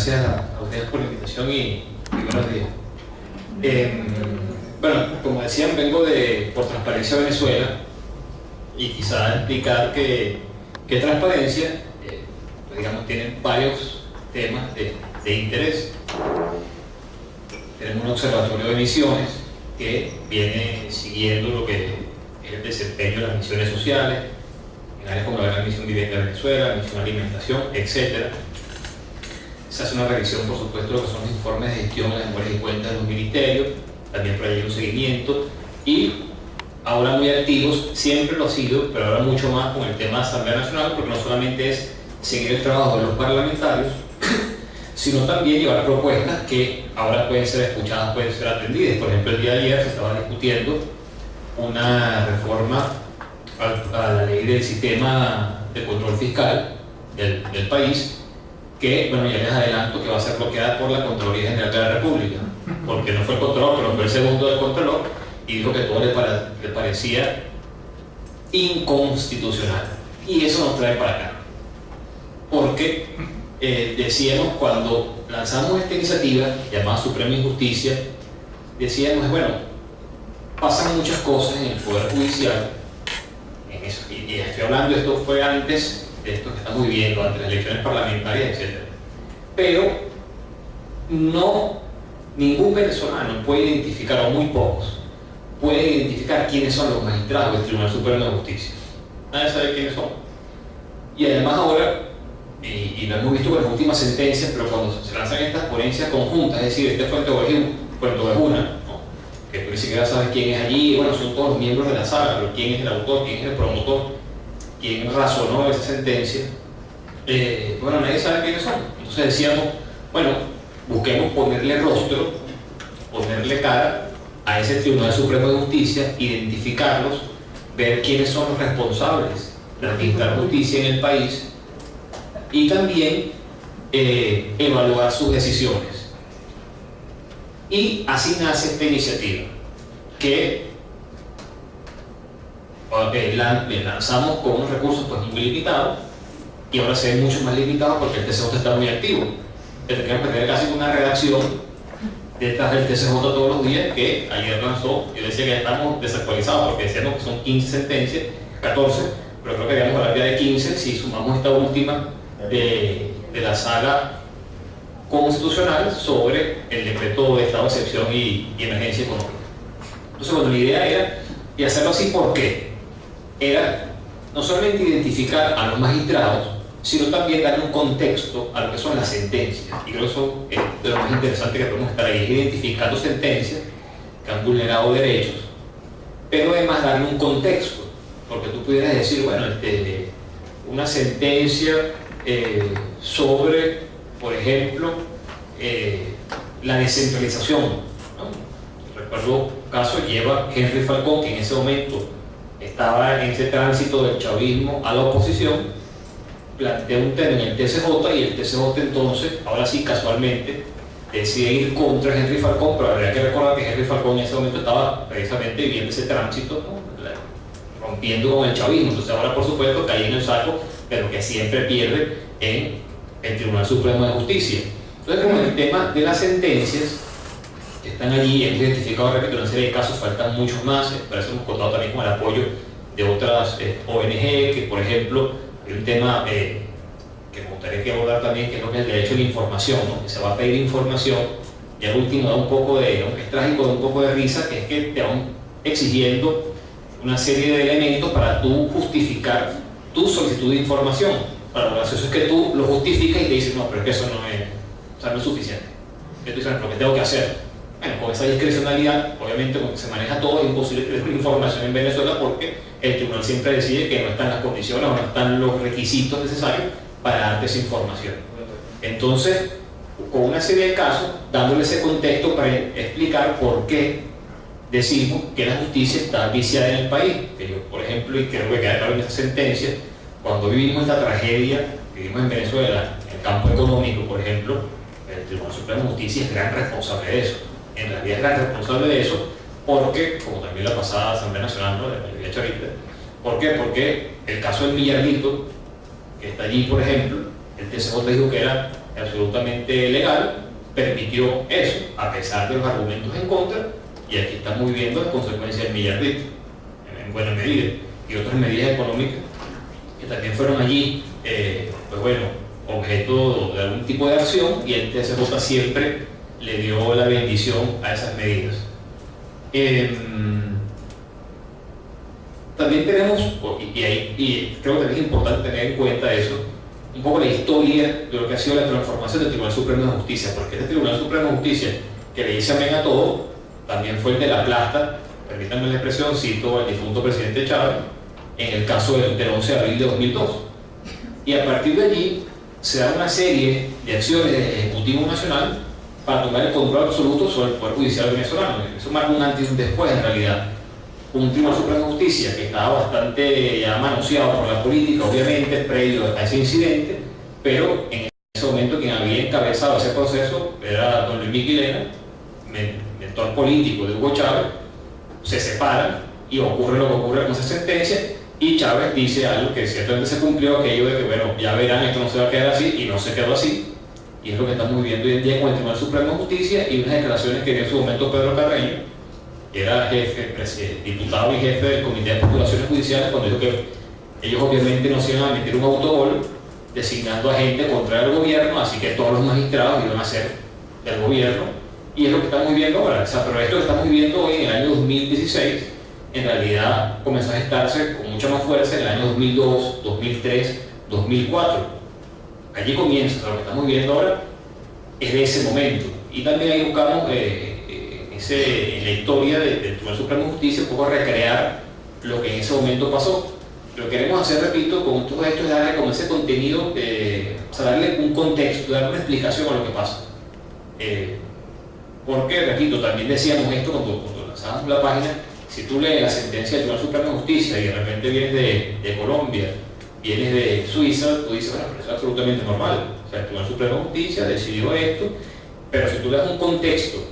gracias a ustedes por la invitación y buenos días. Bueno, como decían, vengo por Transparencia Venezuela y quizá explicar que Transparencia, pues digamos, tiene varios temas de interés. Tenemos un observatorio de misiones que viene siguiendo lo que es el desempeño de las misiones sociales, en áreas como la Misión Vivienda de Venezuela, la Misión Alimentación, etc. Se hace una revisión, por supuesto, de lo que son los informes de gestión de las memorias y cuentas de los ministerios, también por ahí un seguimiento, y ahora muy activos, siempre lo ha sido, pero ahora mucho más con el tema de Asamblea Nacional, porque no solamente es seguir el trabajo de los parlamentarios, sino también llevar propuestas que ahora pueden ser escuchadas, pueden ser atendidas. Por ejemplo, el día de ayer se estaba discutiendo una reforma a la ley del sistema de control fiscal del país, que, bueno, ya les adelanto que va a ser bloqueada por la Contraloría General de la República, porque no fue el Contralor, pero fue el segundo del Contralor, y dijo que todo le parecía inconstitucional. Y eso nos trae para acá, porque decíamos, cuando lanzamos esta iniciativa llamada Suprema Injusticia, decíamos, bueno, pasan muchas cosas en el Poder Judicial, y estoy hablando, esto fue antes de esto que estamos viviendo, antes de las elecciones parlamentarias, etc. Pero ningún venezolano puede identificar, o muy pocos, puede identificar quiénes son los magistrados del Tribunal Supremo de Justicia. Nadie sabe quiénes son. Y además ahora, y lo hemos visto con las últimas sentencias, pero cuando se lanzan estas ponencias conjuntas, es decir, este Fuentevejuna, ¿no? Que tú ni siquiera sabes quién es allí, bueno, son todos los miembros de la sala, pero quién es el autor, quién es el promotor, quién razonó esa sentencia, bueno, nadie sabe quiénes son. Entonces decíamos, bueno, busquemos ponerle rostro, ponerle cara a ese Tribunal Supremo de Justicia, identificarlos, ver quiénes son los responsables de administrar justicia en el país y también evaluar sus decisiones. Y así nace esta iniciativa, que lanzamos con unos recursos pues muy limitados, y ahora se ven mucho más limitados porque el TCJ está muy activo. Tenemos que tener casi una redacción detrás del TCJ todos los días, que ayer lanzó. Yo decía que ya estamos desactualizados porque decíamos que son 15 sentencias, 14, pero creo que habíamos hablar ya de 15 si sumamos esta última de la sala constitucional sobre el decreto de estado de excepción y emergencia económica. Entonces, bueno, la idea era, y hacerlo así, ¿por qué? Era no solamente identificar a los magistrados, sino también darle un contexto a lo que son las sentencias. Y creo que eso es de lo más interesante que podemos estar ahí, identificando sentencias que han vulnerado derechos, pero además darle un contexto, porque tú pudieras decir, bueno, una sentencia sobre, por ejemplo, la descentralización, ¿no? Recuerdo un caso, lleva Henry Falcón, que en ese momento estaba en ese tránsito del chavismo a la oposición, plantea un tema en el TCJ, y el TCJ entonces, ahora sí casualmente, decide ir contra Henry Falcón, pero habría que recordar que Henry Falcón en ese momento estaba precisamente viviendo ese tránsito, ¿no? Rompiendo con el chavismo. Entonces ahora, por supuesto, cae en el saco, pero que siempre pierde en el Tribunal Supremo de Justicia. Entonces, como el tema de las sentencias que están allí, hemos identificado, repito, una serie de casos, faltan muchos más. Para eso hemos contado también con el apoyo de otras ONG, que por ejemplo hay un tema que me gustaría que abordar también, que es lo que es el derecho a la información, ¿no? Que se va a pedir información, y al último da un poco de, aunque es trágico, da un poco de risa, que es que te van exigiendo una serie de elementos para tú justificar tu solicitud de información. Bueno, lo gracioso es que tú lo justificas y te dices, no, pero es que eso no es, o sea, no es suficiente. Entonces, lo que tengo que hacer, bueno, con esa discrecionalidad, obviamente, como se maneja todo, es imposible tener información en Venezuela, porque el tribunal siempre decide que no están las condiciones o no están los requisitos necesarios para darte esa información. Entonces, con una serie de casos, dándole ese contexto para explicar por qué decimos que la justicia está viciada en el país. Que yo, por ejemplo, y creo que queda claro en esta sentencia, cuando vivimos esta tragedia, vivimos en Venezuela, en el campo económico, por ejemplo, el Tribunal Supremo de Justicia es gran responsable de eso. En realidad es gran responsable de eso, porque, como también la pasada Asamblea Nacional, ¿no?, de la mayoría chavista, ¿por qué? Porque el caso del Villarlito, que está allí, por ejemplo, el TCJ dijo que era absolutamente legal, permitió eso, a pesar de los argumentos en contra, y aquí estamos viendo las consecuencias del millardito, en buena medida, y otras medidas económicas que también fueron allí, pues bueno, objeto de algún tipo de acción, y el TSJ siempre le dio la bendición a esas medidas. También tenemos, y creo que también es importante tener en cuenta eso, un poco la historia de lo que ha sido la transformación del Tribunal Supremo de Justicia, porque este Tribunal Supremo de Justicia, que le dice amén a todo, también fue el de la plasta, permítanme la expresión, cito al difunto presidente Chávez, en el caso del 11 de abril de 2002. Y a partir de allí se da una serie de acciones del Ejecutivo Nacional para tomar el control absoluto sobre el Poder Judicial venezolano. Eso marca un antes y un después, en realidad. Un Tribunal Supremo de Justicia que estaba bastante ya manoseado por la política, obviamente, previo a ese incidente, pero en ese momento quien había encabezado ese proceso era don Luis Miquilena, mentor político de Hugo Chávez. Se separan y ocurre lo que ocurre con esa sentencia, y Chávez dice algo que ciertamente se cumplió, aquello de que, bueno, ya verán, esto no se va a quedar así, y no se quedó así, y es lo que estamos viviendo hoy en día con el Tribunal Supremo de Justicia, y unas declaraciones que dio en su momento Pedro Carreño, que era diputado y jefe del Comité de Postulaciones Judiciales, cuando dijo que ellos obviamente no se iban a meter un autogol designando a gente contraria al gobierno, así que todos los magistrados iban a ser del gobierno, y es lo que estamos viviendo ahora. O sea, pero esto que estamos viviendo hoy en el año 2016, en realidad comenzó a gestarse con mucha más fuerza en el año 2002, 2003, 2004. Allí comienza, o sea, lo que estamos viviendo ahora es de ese momento. Y también ahí buscamos en la historia del Tribunal Supremo de Justicia un poco recrear lo que en ese momento pasó. Lo que queremos hacer, repito, con todo esto es darle como ese contenido, o sea, darle un contexto, darle una explicación a lo que pasa. Porque, repito, también decíamos esto cuando lanzábamos la página. Si tú lees la sentencia del Tribunal Supremo de Justicia y de repente vienes de Colombia, vienes de Suiza, tú dices, bueno, pero eso es absolutamente normal. O sea, el Tribunal Supremo de Justicia decidió esto, pero si tú le das un contexto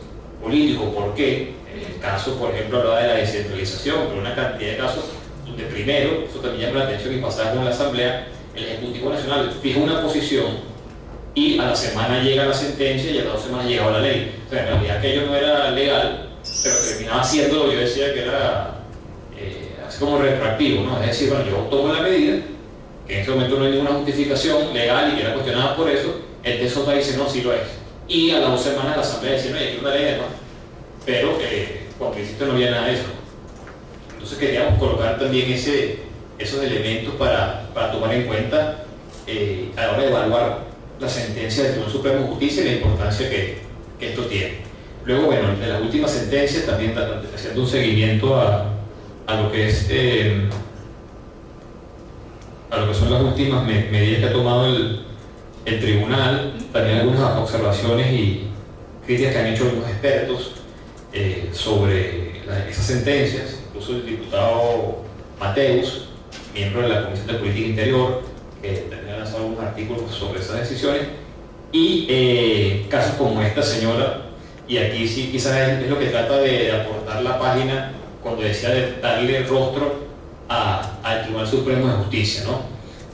político, ¿por qué? En el caso, por ejemplo, hablaba de la descentralización, pero una cantidad de casos donde primero, eso también llama la atención y pasaba con la Asamblea, el Ejecutivo Nacional fija una posición y a la semana llega la sentencia y a las 2 semanas llegaba la ley. O sea, en realidad aquello no era legal, pero terminaba haciéndolo, yo decía que era así como retroactivo, ¿no? Es decir, bueno, yo tomo la medida, que en ese momento no hay ninguna justificación legal y que era cuestionada por eso, el TSJ dice, no, sí lo es. Y a las 2 semanas la Asamblea dice, no, hay una ley además, pero cuando principio no había nada de eso. Entonces queríamos colocar también esos elementos para tomar en cuenta a la hora de evaluar la sentencia del Tribunal Supremo de Justicia y la importancia que esto tiene. Luego, bueno, de las últimas sentencias también haciendo un seguimiento a lo que es a lo que son las últimas medidas que ha tomado el tribunal, también algunas observaciones y críticas que han hecho algunos expertos sobre esas sentencias, incluso el diputado Mateus, miembro de la Comisión de Política Interior, que también ha lanzado algunos artículos sobre esas decisiones, y casos como esta señora, y aquí sí quizás es lo que trata de aportar la página cuando decía de darle rostro al Tribunal Supremo de Justicia, ¿no?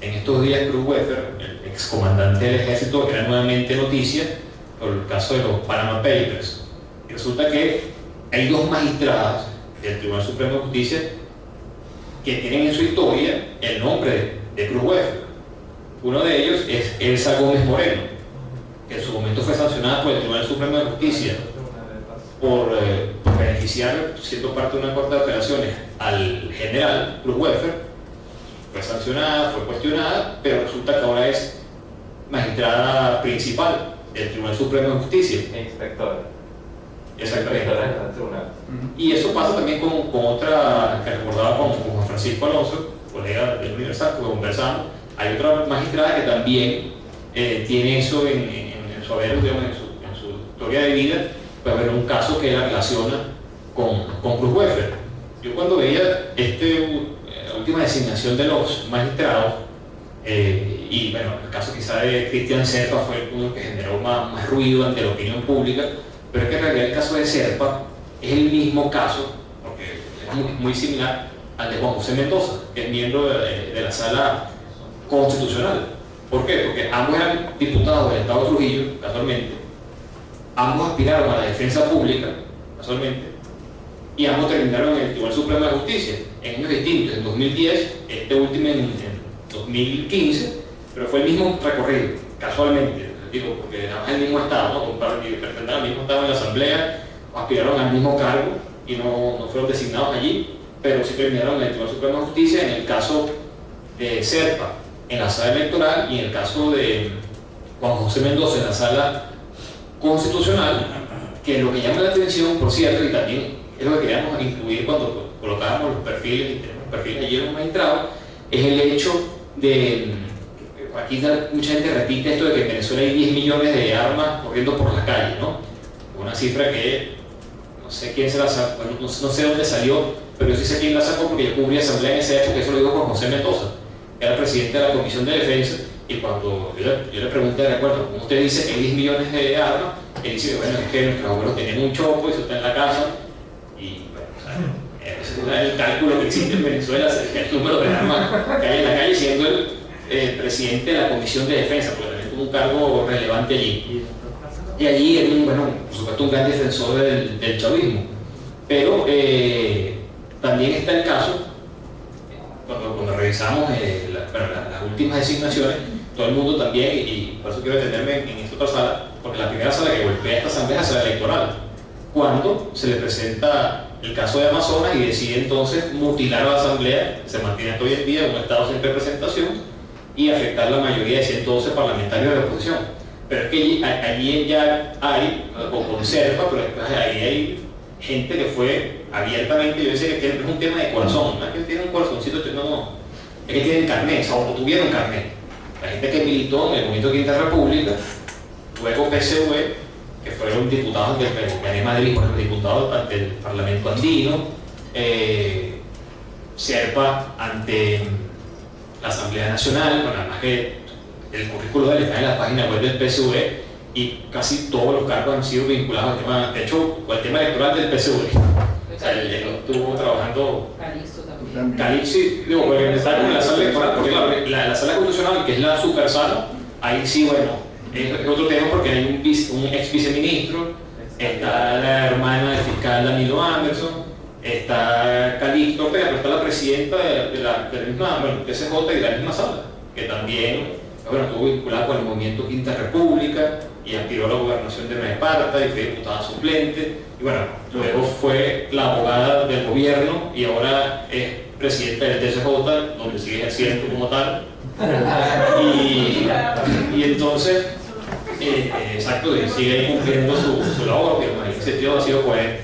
En estos días Cruz Weffer, el excomandante del ejército, era nuevamente noticia por el caso de los Panama Papers. Y resulta que hay 2 magistradas del Tribunal Supremo de Justicia que tienen en su historia el nombre de Cruz Weffer. Uno de ellos es Elsa Gómez Moreno, que en su momento fue sancionada por el Tribunal Supremo de Justicia por beneficiar, siendo parte de una corte de operaciones, al general Cruz Weffer. Fue sancionada, fue cuestionada, pero resulta que ahora es magistrada principal del Tribunal Supremo de Justicia. Inspectora. Exactamente. Inspectora del tribunal. Y eso pasa también con otra que recordaba con Juan Francisco Alonso, colega del Universal, que conversamos. Hay otra magistrada que también tiene eso en su haber, digamos, en su historia de vida. Puede haber un caso que la relaciona con Cruz Weffer. Yo cuando veía la última designación de los magistrados, y bueno, el caso quizá de Cristian Serpa fue uno que generó más ruido ante la opinión pública, pero es que en realidad el caso de Serpa es el mismo caso, porque es muy similar al de Juan José Mendoza, que es miembro de la Sala Constitucional. ¿Por qué? Porque ambos eran diputados del Estado de Trujillo, casualmente, ambos aspiraron a la defensa pública, casualmente, y ambos terminaron en el Tribunal Supremo de Justicia, en años distintos, en 2010, este último en 2015, pero fue el mismo recorrido, casualmente, digo, porque además el mismo Estado, ¿no? Pertenecían al mismo Estado en la Asamblea, aspiraron al mismo cargo y no fueron designados allí, pero sí terminaron en el Tribunal Supremo de Justicia, en el caso de Serpa, en la sala electoral, y en el caso de Juan José Mendoza, en la sala constitucional, que lo que llama la atención, por cierto, y también es lo que queríamos incluir cuando colocábamos los perfiles, y tenemos los perfiles allí en los magistrados, es el hecho de, aquí mucha gente repite esto de que en Venezuela hay 10 millones de armas corriendo por las calles, ¿no? Una cifra que no sé quién se la sacó, bueno, no sé dónde salió, pero yo sí sé quién la sacó porque yo cubrí asamblea en esa época, eso lo dijo Juan José Mendoza, era presidente de la Comisión de Defensa, y cuando yo le pregunté, de acuerdo, como usted dice que hay 10 millones de armas, él dice, bueno, es que nuestros abuelos tenían un chopo y eso está en la casa, y bueno, o sea, ese es el cálculo que existe en Venezuela, el número de armas que hay en la calle, siendo el presidente de la Comisión de Defensa, porque también tuvo un cargo relevante allí. Y allí es bueno, por supuesto, un gran defensor del chavismo. Pero también está el caso, cuando revisamos las últimas designaciones, todo el mundo también, y por eso quiero detenerme en esta otra sala, porque la primera sala que golpea esta asamblea es la sala electoral, cuando se le presenta el caso de Amazonas y decide entonces mutilar a la asamblea, que se mantiene hoy en día en un estado sin representación, y afectar la mayoría de 112 parlamentarios de la oposición. Pero es que allí ya hay, o con Serpa, pero ahí hay gente que fue abiertamente, yo decía que es un tema de corazón, no es que tienen un corazoncito, no, es que tienen carnet, o tuvieron carnet. La gente que militó en el movimiento de Quinta República, luego PSV, que fueron diputados de Madrid, por ejemplo, diputados del Parlamento Andino, Serpa ante la Asamblea Nacional, bueno, además que el currículo de él está en la página web del PSV y casi todos los cargos han sido vinculados al tema, de hecho, al tema electoral del PSV. O sea, él estuvo trabajando. Calixto también. Calixto, digo, porque está en la sala electoral, porque la sala constitucional, que es la super sala, ahí sí, bueno, es otro tema porque hay un ex viceministro, está la hermana del fiscal Danilo Anderson, está Calixto Ortega, pero está la presidenta de la misma, bueno, PSJ y de la misma sala, que también. Bueno, estuvo vinculada con el movimiento Quinta República y aspiró a la gobernación de Nueva Esparta y fue diputada suplente. Y bueno, luego fue la abogada del gobierno y ahora es presidenta del TSJ, donde sigue ejerciendo como tal. Y entonces, exacto, sigue ahí cumpliendo su labor, que en ese sentido ha sido coherente.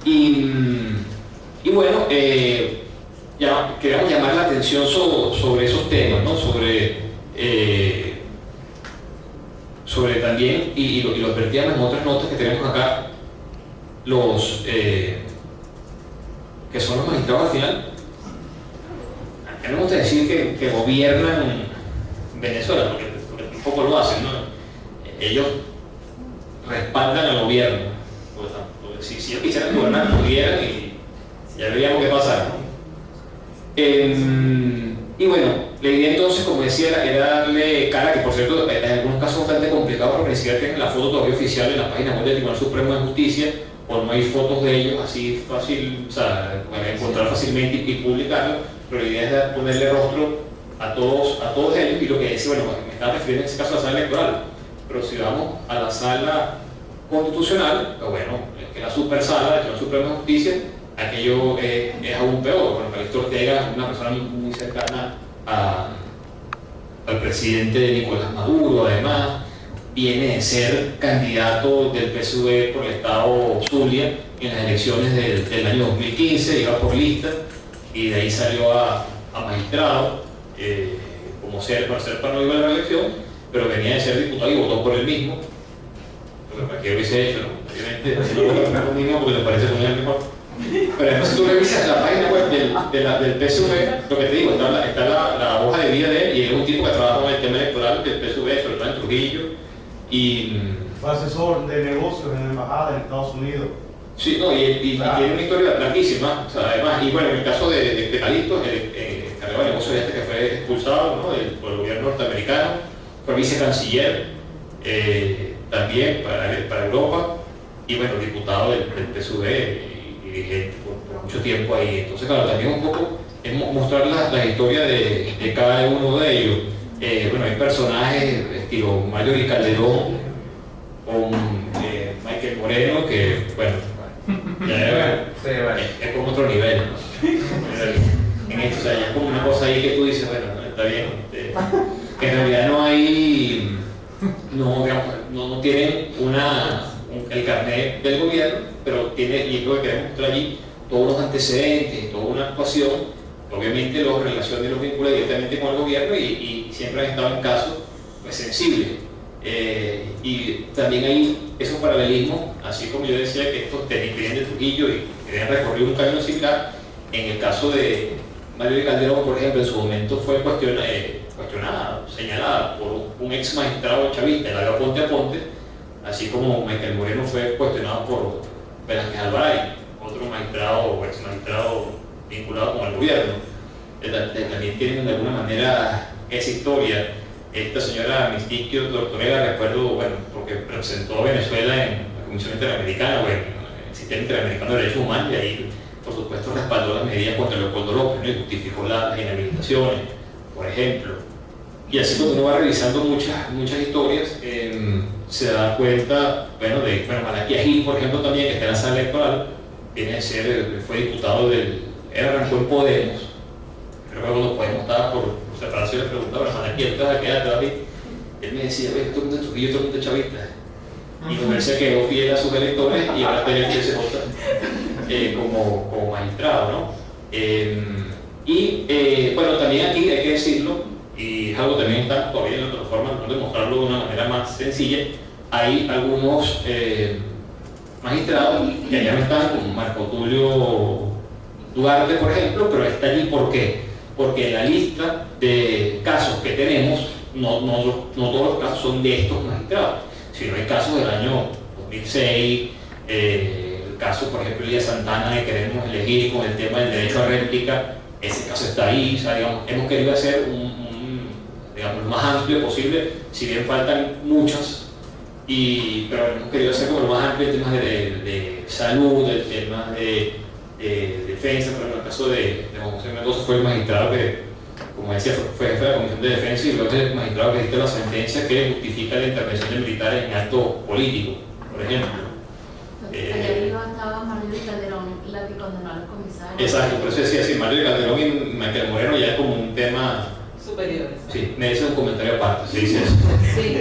Y bueno, ya queríamos llamar la atención sobre esos temas, ¿no? Sobre también, y lo advertíamos en otras notas que tenemos acá, los que son los magistrados al final. A mí me gusta decir que gobiernan Venezuela, porque un poco lo hacen, ¿no? Ellos respaldan al gobierno, porque si ellos quisieran gobernar, pudieran y ya veríamos qué pasa, ¿no? Y bueno, la idea entonces, como decía, era darle cara, que por cierto, en algunos casos bastante complicado porque ni siquiera tienen la foto todavía oficial en la página web del Tribunal Supremo de Justicia, o no hay fotos de ellos así fácil, o sea, encontrar fácilmente y publicarlo, pero la idea es ponerle rostro a todos ellos, y lo que decía, bueno, me estaba refiriendo en ese caso a la sala electoral, pero si vamos a la sala constitucional, pues bueno, es que la super sala del Tribunal Supremo de Justicia, aquello es aún peor. Bueno, Calixto Ortega es una persona muy cercana al presidente Nicolás Maduro, además viene de ser candidato del PSV por el estado Zulia en las elecciones del año 2015, iba por lista y de ahí salió a magistrado, como Serpa no iba a la reelección, pero venía de ser diputado y votó por él mismo, lo que cualquiera hubiese hecho, ¿no? Obviamente no votó por él mismo porque le parece muy mejor. Pero además, si tú revisas la página web del PSV, lo que te digo, está la hoja de vida de él, y es un tipo que trabaja con el tema electoral del PSV, sobre todo en Trujillo. Fue asesor de negocios en la embajada en Estados Unidos. Sí, no, y tiene una historia larguísima, o sea, además, y bueno, en el caso de Calixto, el cargado de negocios que fue expulsado, ¿no? por el gobierno gobierno norteamericano, fue vicecanciller también para Europa, y bueno, diputado del PSUV y dirigente por mucho tiempo ahí. Entonces, claro, también un poco es mostrar la historia de cada uno de ellos. Bueno, hay personajes estilo Mario Calderón o Michael Moreno, que bueno, ya es como otro nivel, ¿no? En esto, o sea, ya es como una cosa ahí que tú dices, bueno, está bien, que en realidad no hay, no tienen el carnet del gobierno, pero tiene, y es lo que queremos mostrar allí, todos los antecedentes, toda una actuación, obviamente los relaciona y los vincula directamente con el gobierno y siempre han estado en casos pues, sensibles. Y también hay esos paralelismos, así como yo decía que estos vienen de Trujillo y que han recorrido un camino similar. En el caso de Mario Calderón, por ejemplo, en su momento fue cuestionada, señalada por un ex magistrado chavista, Eladio Ponte Aponte, así como Michael Moreno fue cuestionado por Velázquez Alvaray, otro magistrado o ex magistrado vinculado con el gobierno. También tienen de alguna manera esa historia. Esta señora Mistiquio Tortorella, recuerdo, bueno, porque representó a Venezuela en la Comisión Interamericana, bueno, en el Sistema Interamericano de Derechos Humanos, y ahí, por supuesto, respaldó las medidas contra Leopoldo López, ¿no? Y justificó las inhabilitaciones, por ejemplo. Y así cuando uno va revisando muchas historias, se da cuenta, bueno, Malaquía Gil, por ejemplo, también, que está en la sala electoral, viene a ser, fue diputado él arrancó en Podemos, pero cuando Podemos estaba por separarse, le preguntaba, Malaquía, ¿te vas a quedar todavía? Él me decía, todo el mundo es Trujillo, todo el mundo es chavista. Y él se quedó fiel a sus electores y ahora tiene el TSJ como magistrado, ¿no? Bueno, también aquí hay que decirlo, y es algo que también está todavía en la plataforma, no demostrarlo de una manera más sencilla. Hay algunos magistrados que allá no están, como Marco Tulio Duarte, por ejemplo, pero está allí ¿por qué? Porque en la lista de casos que tenemos, no todos los casos son de estos magistrados, sino hay casos del año 2006, el caso, por ejemplo, Elías Santana, que queremos elegir con el tema del derecho a réplica, ese caso está ahí. O sea, digamos, hemos querido hacer digamos, lo más amplio posible, si bien faltan muchas, pero hemos querido hacer como lo más amplio en temas de salud, en temas de defensa. Por ejemplo, en el caso de Juan José Mendoza fue el magistrado que, como decía, fue jefe de la Comisión de Defensa, y luego el magistrado que dicta la sentencia que justifica la intervención de militares en acto político, por ejemplo. Allá arriba estaba Mario Calderón, la que condenó a los comisarios. Exacto, por eso decía, sí, Mario Calderón y Michael Moreno ya es como un tema superiores. Sí, merece un comentario aparte, se dice eso. Sí.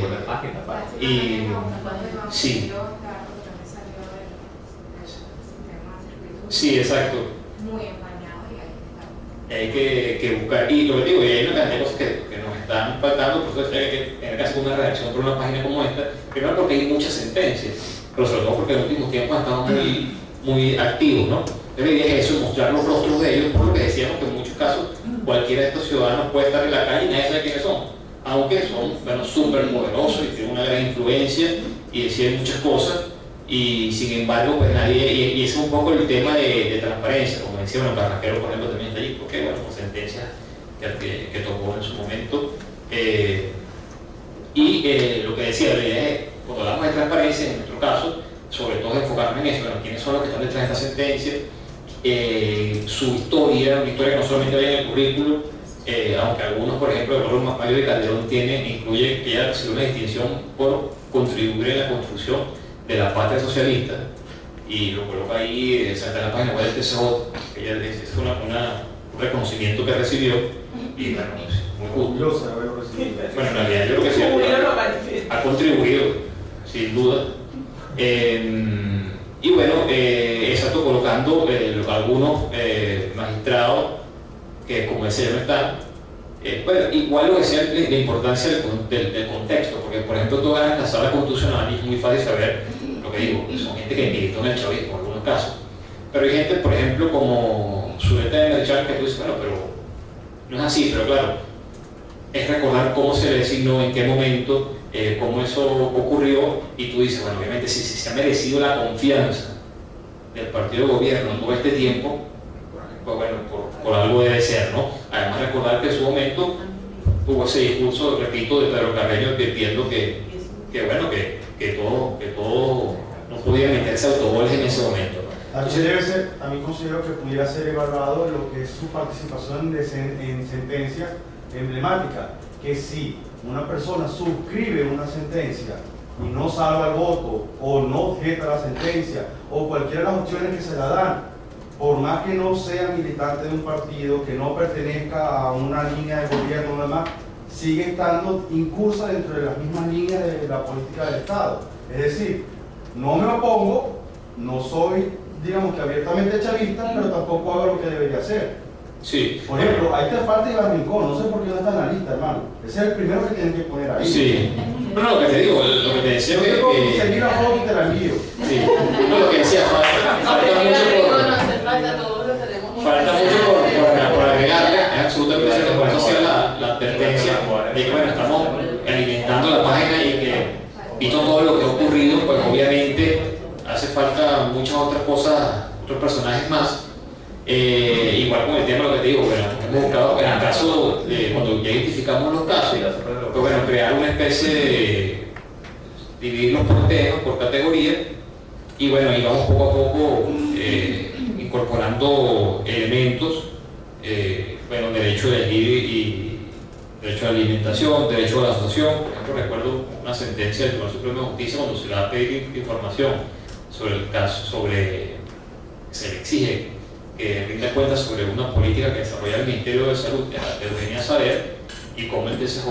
Buena página aparte. Y sí. Sí, exacto. Muy empañado y hay que buscar. Y lo que digo, y hay una cantidad de cosas que nos están faltando, por eso decía que en el caso de una redacción por una página como esta, primero porque hay muchas sentencias, pero sobre todo porque en los últimos tiempos estamos muy activos, ¿no? La idea es eso, mostrar los rostros de ellos, por lo que decíamos que en muchos casos cualquiera de estos ciudadanos puede estar en la calle y nadie sabe quiénes son, aunque son súper poderosos y tienen una gran influencia y deciden muchas cosas, y sin embargo pues nadie, y ese es un poco el tema de transparencia, como decía, bueno, Carrasquero por ejemplo también está allí, porque bueno, por sentencias que tomó en su momento, lo que decía, la idea es, cuando hablamos de transparencia, en nuestro caso, sobre todo enfocarnos en eso, bueno, quiénes son los que están detrás de esta sentencia, su historia, una historia que no solamente vaya en el currículum, aunque algunos, por ejemplo, el rol Mario de Calderón incluye que ella recibió una distinción por contribuir en la construcción de la patria socialista, y lo coloca ahí, en la página web del TSJ, que ella es un reconocimiento que recibió, y bueno, muy justo. Bueno, en realidad yo creo que sí, ha contribuido, sin duda. Y bueno, exacto, colocando algunos magistrados que, como decía, no están. Bueno, igual lo que decía la importancia del contexto, porque por ejemplo tú ganas la sala constitucional y es muy fácil saber lo que digo, son gente que militó en el chavismo en algunos casos, pero hay gente, por ejemplo, como Zuleta de Merchal, que tú dices, bueno, pero no es así, pero claro, es recordar cómo se le designó, en qué momento, cómo eso ocurrió, y tú dices, bueno, obviamente si se ha merecido la confianza del partido de gobierno todo este tiempo, pues bueno, por algo debe ser, ¿no? Además, recordar que en su momento hubo ese discurso, repito, de Pedro Carreño advirtiendo que todo no podía meterse autogoles en ese momento, ¿no? También considero que pudiera ser evaluado lo que es su participación en sentencias emblemáticas, que si una persona suscribe una sentencia y no salva el voto, o no objeta la sentencia, o cualquiera de las opciones que se la dan, por más que no sea militante de un partido, que no pertenezca a una línea de gobierno o demás, sigue estando incursa dentro de las mismas líneas de la política del Estado. Es decir, no me opongo, no soy, digamos que abiertamente chavista, pero tampoco hago lo que debería hacer. Sí. Por ejemplo, ahí te falta Iván Rincón, no sé por qué no está en la lista, hermano. Ese es el primero que tienen que poner ahí. Sí. No, lo que te digo, lo que te decía Yo es tengo que... seguir la foto y te la envío. Sí. No, lo que decía, falta mucho por agregarle, es absolutamente cierto, por eso hacía la advertencia de que, bueno, estamos alimentando la página y que, visto todo lo que ha ocurrido, pues obviamente hace falta muchas otras cosas, otros personajes más. Igual con el tema, lo que te digo, bueno, hemos buscado, en el caso de cuando ya identificamos los casos, pues bueno, crear una especie de dividirlos por temas, por categorías, y bueno, y vamos poco a poco incorporando elementos, bueno, derecho de elegir y derecho a la alimentación, derecho a la asociación. Por ejemplo, recuerdo una sentencia del Tribunal Supremo de Justicia cuando se le va a pedir información sobre el caso, se le exige que rinda cuenta sobre una política que desarrolla el Ministerio de Salud de Eugenia Saber, y cómo el TCJ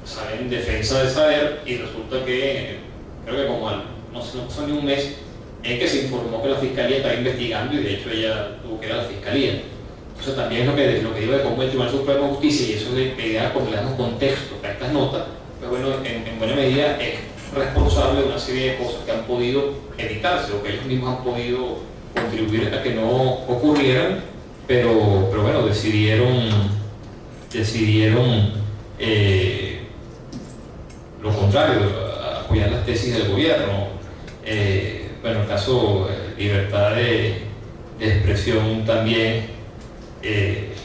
sale en defensa de Saber, y resulta que creo que como no pasó ni un mes en que se informó que la Fiscalía estaba investigando, y de hecho ella tuvo que ir a la Fiscalía. Entonces también es lo que digo de cómo el Tribunal Supremo de Justicia, y eso es la idea cuando le damos contexto a estas notas, pues bueno, en buena medida es responsable de una serie de cosas que han podido evitarse, o que ellos mismos han podido contribuir a que no ocurrieran, pero bueno, decidieron lo contrario, apoyar las tesis del gobierno. Bueno, el caso libertad de expresión también,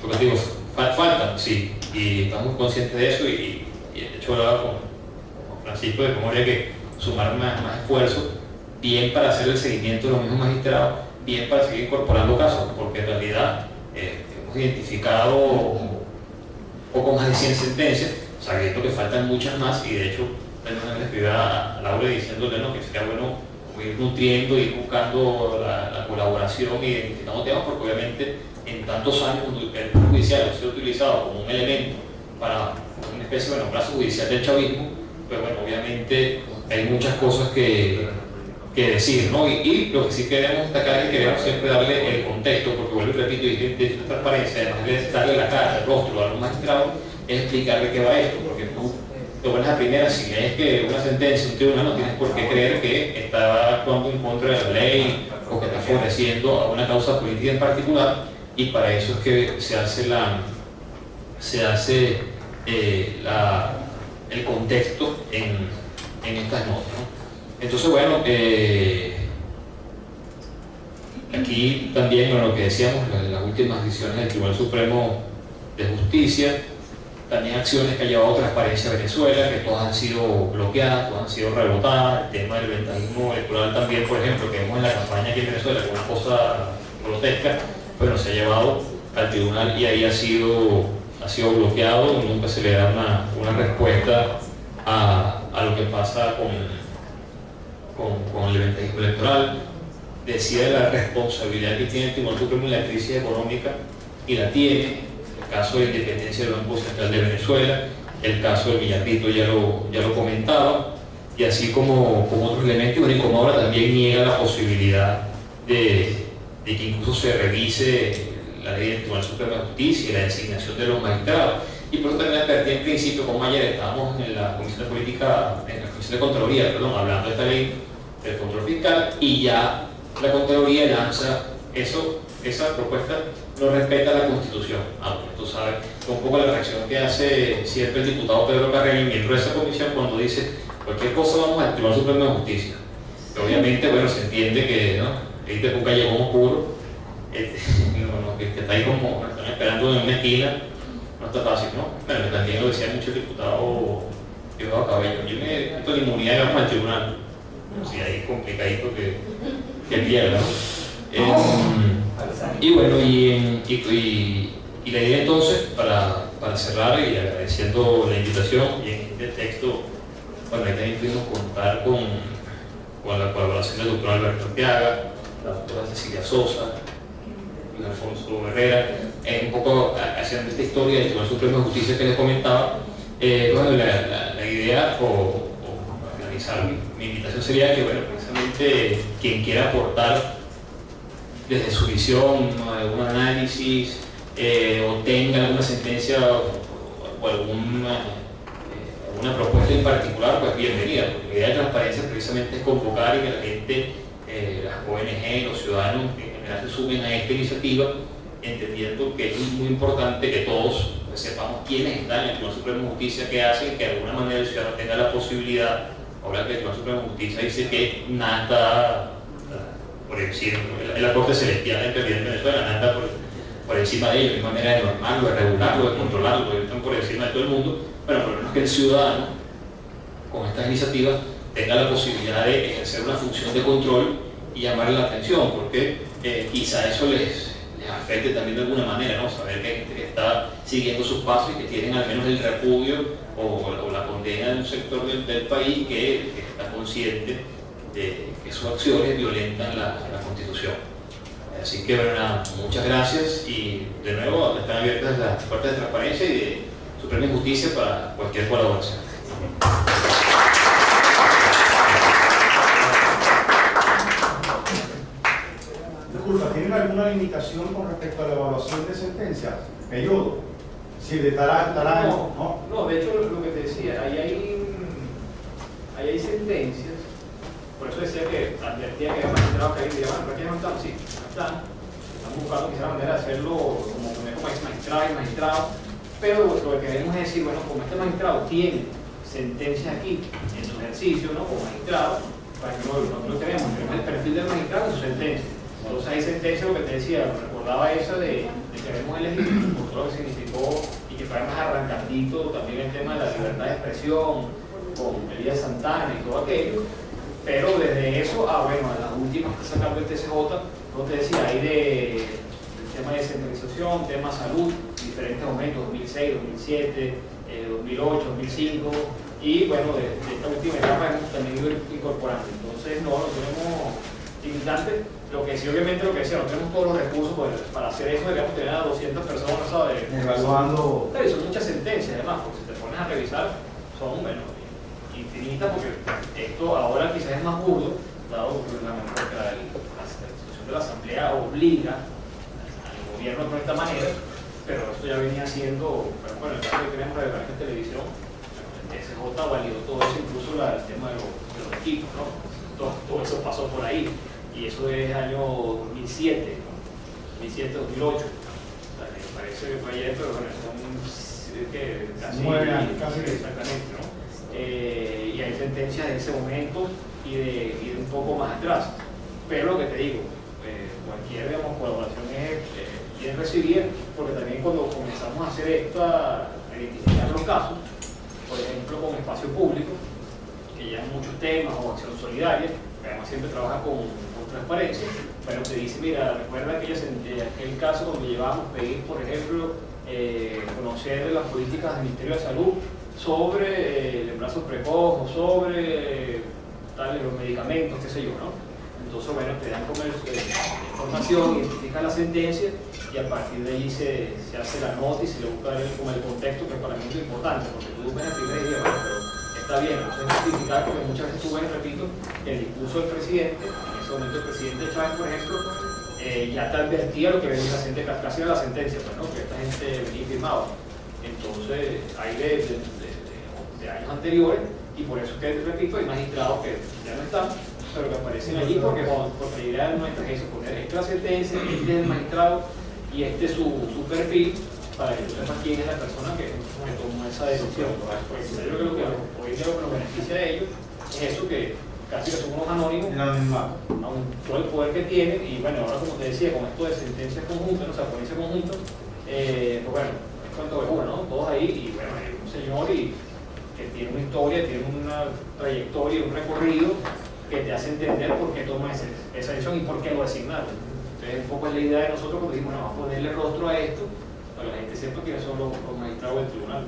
porque digo, faltan, sí, y estamos conscientes de eso, y de hecho hablaba con Francisco de cómo habría que sumar más esfuerzo, bien para hacer el seguimiento de los mismos magistrados, bien para seguir incorporando casos, porque en realidad hemos identificado un poco más de 100 sentencias, sabiendo que faltan muchas más, y de hecho le escribí a Laura diciéndole, ¿no?, que sería bueno ir nutriendo, ir buscando la colaboración y identificando temas, porque obviamente en tantos años el Poder Judicial ha sido utilizado como un elemento para una especie de brazo judicial del chavismo, pues bueno, obviamente hay muchas cosas que decir, ¿no? Y lo que sí queremos destacar es que queremos siempre darle el contexto, porque vuelvo y repito, y de transparencia, además de darle la cara, el rostro a los magistrados, es explicarle qué va esto, porque tú te pones a primera, si lees que una sentencia, un tribunal, no tienes por qué creer que está actuando en contra de la ley o que está favoreciendo a una causa política en particular, y para eso es que se hace el contexto en estas notas, ¿no? Entonces, bueno, aquí también, bueno, lo que decíamos, las últimas decisiones del Tribunal Supremo de Justicia, también acciones que ha llevado Transparencia a Venezuela, que todas han sido bloqueadas, todas han sido rebotadas. El tema del ventajismo electoral también, por ejemplo, que vemos en la campaña aquí en Venezuela, que es una cosa grotesca, bueno, se ha llevado al tribunal y ahí ha sido bloqueado, nunca se le da una respuesta a lo que pasa con el ventajismo electoral. Decía de la responsabilidad que tiene el Tribunal Supremo en la crisis económica, y la tiene. El caso de la independencia del Banco Central de Venezuela, el caso del Villarrito ya lo comentaba, y así como otros elementos. Y como ahora también niega la posibilidad de que incluso se revise la ley del Tribunal Supremo de Justicia y la designación de los magistrados. Y por eso también advertí en principio, como ayer estábamos en la Comisión de Política, en la Comisión de Contraloría, hablando de esta ley del control fiscal, y ya la Contraloría lanza esa propuesta no respeta la Constitución. Tú sabes, un poco la reacción que hace siempre el diputado Pedro Carreño, miembro de esa comisión, cuando dice cualquier cosa vamos al Tribunal Supremo de Justicia. Que obviamente, bueno, se entiende que, ¿no?, este es un callejón oscuro, que está ahí como están esperando en una esquina, no está fácil, ¿no? Bueno, también lo decía mucho el diputado Diego Cabello, yo me siento la inmunidad y vamos al tribunal, o sea, ahí complicadito que pierda, ¿no? Y bueno, y la idea entonces, para cerrar y agradeciendo la invitación, y en este texto, bueno, ahí también pudimos contar con la colaboración del doctor Alberto Arteaga, la doctora Cecilia Sosa, Luis Alfonso Herrera, un poco haciendo esta historia del Tribunal Supremo de Justicia que les comentaba. Bueno, la idea o organizar mi invitación sería que, bueno, precisamente quien quiera aportar desde su visión, ¿no?, algún análisis, o tenga alguna sentencia o alguna propuesta en particular, pues bienvenida, porque la idea de transparencia precisamente es convocar y que la gente, las ONG, los ciudadanos en general se sumen a esta iniciativa, entendiendo que es muy importante que todos sepamos quiénes están en el Tribunal Supremo de Justicia, qué hacen, que de alguna manera el ciudadano tenga la posibilidad. Ahora que el Tribunal Supremo de Justicia dice que nada está por encima, la Corte Celestial en realidad en Venezuela, nada está por encima de ellos, de manera de normarlo, de regularlo, de controlarlo, ellos están por encima de todo el mundo. Bueno, por lo menos que el ciudadano, con estas iniciativas, tenga la posibilidad de ejercer una función de control y llamarle la atención, porque quizá eso les afecte también de alguna manera, ¿no? Saber que está siguiendo sus pasos y que tienen al menos el repudio o la condena de un sector del país que está consciente de que sus acciones violentan la Constitución. Así que, bueno, nada, muchas gracias y de nuevo están abiertas las puertas de transparencia y de Suprema Justicia para cualquier colaboración. Disculpa, ¿tienen alguna limitación con respecto a la evaluación de sentencias? Periodo. Si de tal año, ¿no? No, de hecho lo que te decía, ahí hay sentencias, por eso decía que advertía que había magistrados que ahí dirían, bueno, ¿por qué no están? Sí, no están. Están buscando quizá la manera de hacerlo como poner como magistrado y magistrado, pero lo que queremos es decir, bueno, como este magistrado tiene sentencias aquí en su ejercicio, ¿no?, como magistrado, para que no lo tenemos el perfil del magistrado en su sentencia. Entonces hay sentencias, lo que te decía, recordaba esa de que vemos elegido por todo lo que significó y que fue más arrancandito también el tema de la libertad de expresión con Elías Santana y todo aquello, pero desde eso bueno, a las últimas que está sacando el TCJ, como te decía, hay de tema de descentralización, tema salud, diferentes aumentos, 2006, 2007, 2008, 2005, y bueno, de esta última etapa hemos también ido incorporando. Entonces no tenemos limitantes. Lo que sí, obviamente, lo que decía, no tenemos todos los recursos para hacer eso, deberíamos tener a 200 personas, ¿sabes? Evaluando. Claro, y son muchas sentencias, además, porque si te pones a revisar, son, bueno, infinitas, porque esto ahora quizás es más burdo, dado que la institución de la Asamblea obliga al gobierno de esta manera, pero esto ya venía siendo, bueno, el caso que tenemos de la televisión, el TCJ validó todo eso, incluso el tema de los equipos, ¿no? Todo eso pasó por ahí. Y eso es año 2007, 2008. O sea, me parece que fue ayer, pero bueno, son casi 9 años, casi. Exactamente, ¿no? Y hay sentencias de ese momento y de un poco más atrás. Pero lo que te digo, cualquier, digamos, colaboración es bien recibida, porque también cuando comenzamos a hacer a identificar los casos, por ejemplo, con espacio público, que llevan muchos temas, o acción solidaria, que además siempre trabaja con transparencia, pero te dice, mira, recuerda aquel caso donde llevamos pedir, por ejemplo, conocer las políticas del Ministerio de Salud sobre el embarazo precoz o sobre los medicamentos, qué sé yo, ¿no? Entonces, bueno, te dan como información, identifican la sentencia y a partir de allí se hace la nota y se le busca como el contexto, que para mí es importante, porque tú ves a primera y dices, bueno, pero está bien, no se justificar, porque muchas veces tú ves, repito, el discurso del presidente, en ese momento el presidente Chávez, por ejemplo, ya te advertía lo que venía la sentencia, casi era la sentencia, pues, ¿no?, que esta gente venía y firmaba. Entonces, hay de años anteriores, y por eso que, repito, hay magistrados que ya no están, pero que aparecen allí porque la idea nuestra es eso, poner esta sentencia, este es el magistrado y este es su perfil, para que tú sepas quién es la persona que tomó esa decisión. Porque yo creo que lo que hoy día nos beneficia a ellos es eso, que casi que son unos anónimos, El anonimato. aun todo el poder que tienen, y bueno, ahora como te decía, con esto de sentencias conjuntas, o sea, ponencia conjunta, pues bueno, es cuento de una, ¿no? Todos ahí, y bueno, hay un señor que tiene una historia, tiene una trayectoria, un recorrido que te hace entender por qué toma esa decisión y por qué lo designaron. Entonces, un poco es la idea de nosotros cuando dijimos, bueno, vamos a ponerle rostro a esto, para que la gente sepa que son los magistrados del tribunal.